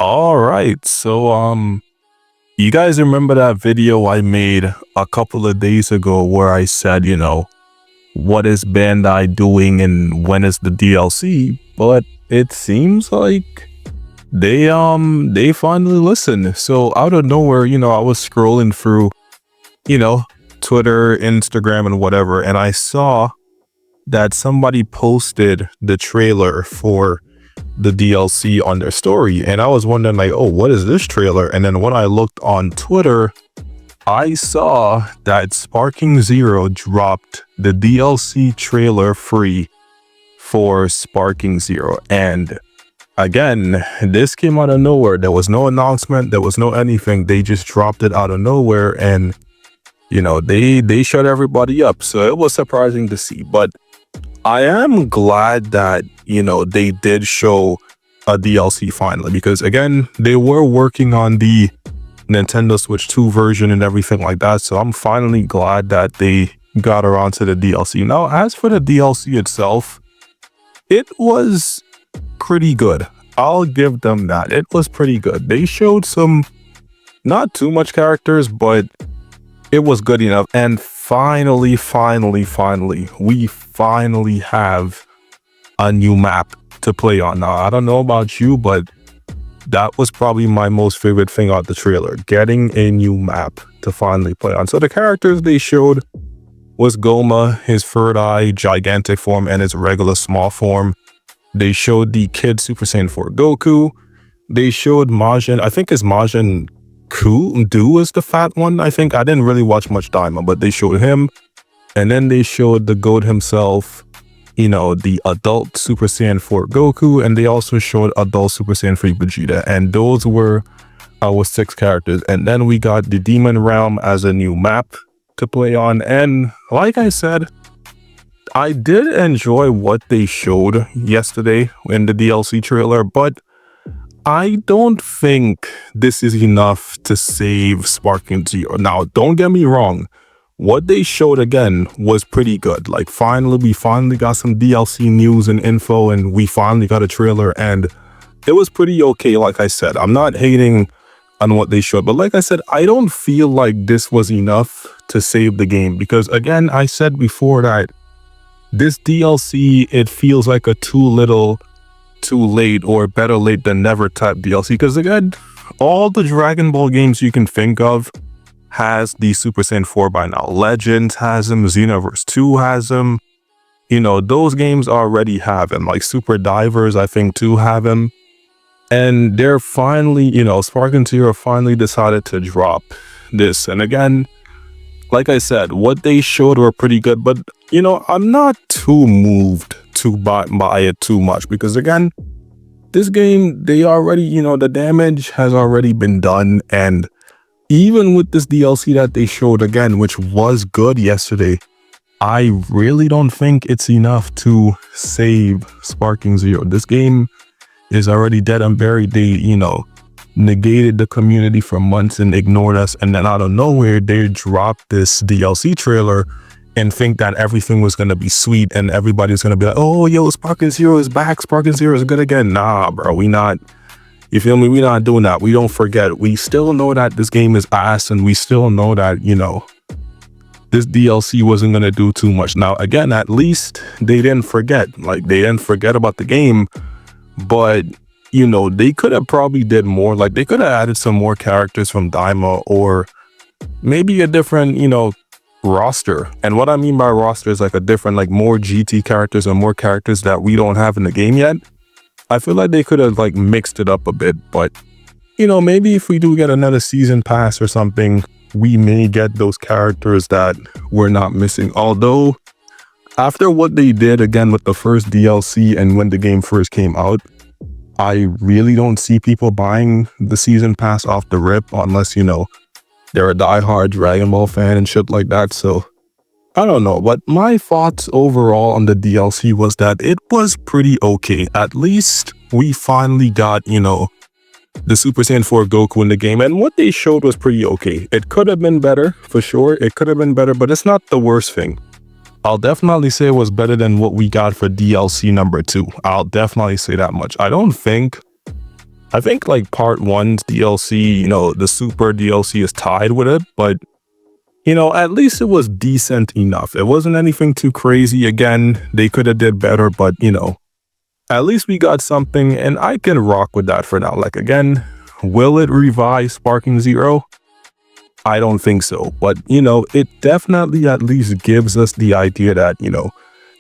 All right. You guys remember that video I made a couple of days ago where I said, what is Bandai doing and when is the DLC? But it seems like they finally listened. So out of nowhere, I was scrolling through, you know, Twitter, Instagram and whatever, and I saw that somebody posted the trailer for the DLC on their story, and I was wondering like, oh, what is this trailer? And then when I looked on Twitter, I saw that sparkingzero dropped the DLC trailer free for sparkingzero. And again, this came out of nowhere. There was no announcement, there was no anything. They just dropped it out of nowhere, and they shut everybody up. So it was surprising to see, but I am glad that, they did show a DLC finally, because again, they were working on the Nintendo Switch 2 version and everything like that. So I'm finally glad that they got around to the DLC. Now, as for the DLC itself, it was pretty good. I'll give them that. It was pretty good. They showed some, not too much characters, but it was good enough. And finally, we finally have a new map to play on. Now, I don't know about you, but that was probably my most favorite thing out the trailer, getting a new map to finally play on. So the characters they showed was Goma, his third eye gigantic form, and his regular small form. They showed the Kid Super Saiyan 4 Goku. They showed Majin, I think it's Majin Du is the fat one. I think I didn't really watch much Daima, but they showed him. And then they showed the GOAT himself, the adult Super Saiyan 4 Goku, and they also showed adult Super Saiyan 3 Vegeta. And those were our 6 characters. And then we got the Demon Realm as a new map to play on. And like I said, I did enjoy what they showed yesterday in the DLC trailer, but I don't think this is enough to save sparkingzero. Now, don't get me wrong. What they showed again was pretty good. Like we finally got some DLC news and info, and we finally got a trailer, and it was pretty okay. Like I said, I'm not hating on what they showed, but like I said, I don't feel like this was enough to save the game, because again, I said before that this DLC, it feels like a too little, too late, or better late than never type DLC. Because again, all the Dragon Ball games you can think of has the Super Saiyan 4 by now. Legends has them, Xenoverse 2 has them. Those games already have them. Like Super Divers, I think, too, have them. And they're finally, sparkingzero finally decided to drop this. And again, like I said, what they showed were pretty good, but I'm not too moved to buy it too much, because again, this game, they already, the damage has already been done. And even with this DLC that they showed again, which was good yesterday, I really don't think it's enough to save sparkingzero. This game is already dead and buried. They, negated the community for months and ignored us, and then out of nowhere they dropped this DLC trailer and think that everything was going to be sweet and everybody's going to be like, oh yo, sparkingzero is back, sparkingzero is good again. Nah bro, we not, you feel me, we not doing that. We don't forget. We still know that this game is ass, and we still know that this DLC wasn't going to do too much. Now again, at least they didn't forget. Like, they didn't forget about the game, but they could have probably did more. Like, they could have added some more characters from Daima, or maybe a different, roster. And what I mean by roster is like a different, like more GT characters or more characters that we don't have in the game yet. I feel like they could have like mixed it up a bit, but maybe if we do get another season pass or something, we may get those characters that we're not missing. Although after what they did again with the first DLC and when the game first came out, I really don't see people buying the season pass off the rip unless, they're a diehard Dragon Ball fan and shit like that. So I don't know, but my thoughts overall on the DLC was that it was pretty okay. At least we finally got, the Super Saiyan 4 Goku in the game, and what they showed was pretty okay. It could have been better, for sure. It could have been better, but it's not the worst thing. I'll definitely say it was better than what we got for DLC number 2. I'll definitely say that much. I don't think I think like part 1's DLC, you know, the super DLC is tied with it, but you know, at least it was decent enough. It wasn't anything too crazy. Again, they could have did better, but you know, at least we got something, and I can rock with that for now. Like, again, will it revive Sparking Zero? I don't think so, but you know, it definitely at least gives us the idea that, you know,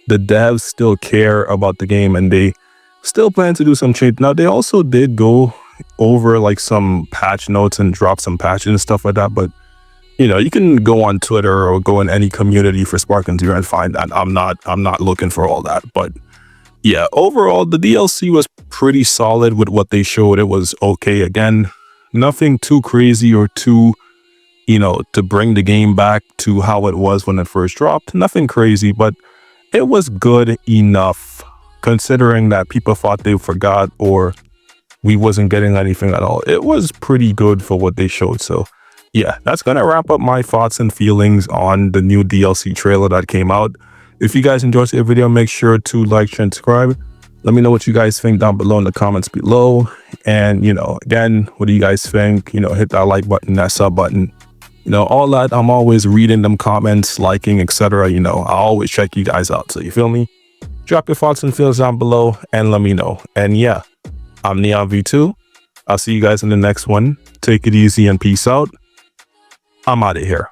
the devs still care about the game and they still plan to do some change. Now, they also did go over like some patch notes and drop some patches and stuff like that, but you know, you can go on Twitter or go in any community for Sparking Zero and find that. I'm not looking for all that, but yeah, overall the DLC was pretty solid with what they showed. It was okay. Again, nothing too crazy or too, you know, to bring the game back to how it was when it first dropped. Nothing crazy, but it was good enough considering that people thought they forgot or we wasn't getting anything at all. It was pretty good for what they showed. So yeah, that's gonna wrap up my thoughts and feelings on the new DLC trailer that came out. If you guys enjoyed the video, make sure to like, share, and subscribe. Let me know what you guys think down below in the comments below. And, you know, again, what do you guys think? You know, hit that like button, that sub button. You know, all that. I'm always reading them comments, liking, etc. You know, I always check you guys out. So you feel me? Drop your thoughts and feels down below and let me know. And yeah, I'm Neon V2. I'll see you guys in the next one. Take it easy and peace out. I'm out of here.